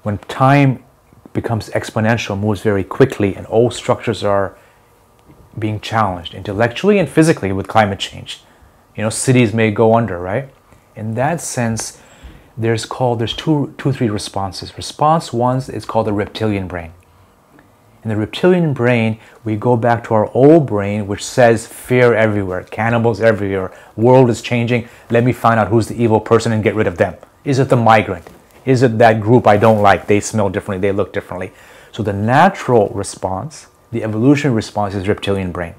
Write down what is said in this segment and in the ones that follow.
When time becomes exponential, moves very quickly, and old structures are being challenged intellectually and physically with climate change. You know, cities may go under, right? In that sense, there's three responses. Response one is called the reptilian brain. In the reptilian brain, we go back to our old brain, which says fear everywhere, cannibals everywhere, world is changing, let me find out who's the evil person and get rid of them. Is it the migrant? Is it that group I don't like? They smell differently, they look differently. So the natural response, the evolution response is reptilian brain.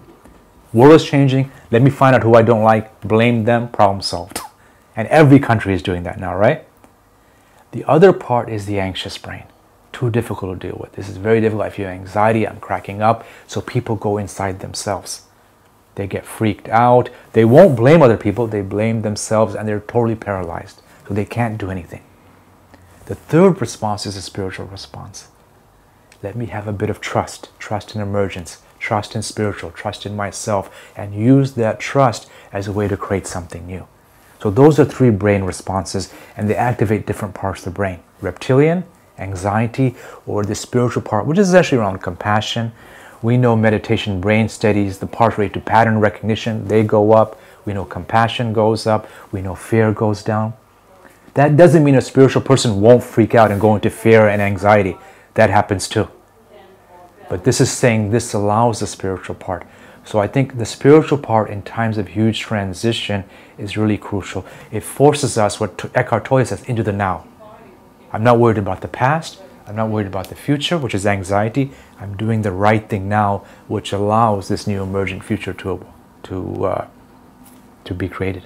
World is changing, let me find out who I don't like, blame them, problem solved. And every country is doing that now, right? The other part is the anxious brain. Too difficult to deal with. This is very difficult. I feel anxiety, I'm cracking up. So people go inside themselves. They get freaked out. They won't blame other people. They blame themselves and they're totally paralyzed. So they can't do anything. The third response is a spiritual response. Let me have a bit of trust. Trust in emergence. Trust in spiritual. Trust in myself. And use that trust as a way to create something new. So those are three brain responses and they activate different parts of the brain. Reptilian, anxiety, or the spiritual part, which is actually around compassion. We know meditation brain steadies the part related to pattern recognition. They go up. We know compassion goes up. We know fear goes down. That doesn't mean a spiritual person won't freak out and go into fear and anxiety. That happens too. But this is saying this allows the spiritual part. So I think the spiritual part in times of huge transition is really crucial. It forces us, what Eckhart Tolle says, into the now. I'm not worried about the past. I'm not worried about the future, which is anxiety. I'm doing the right thing now, which allows this new emergent future to be created.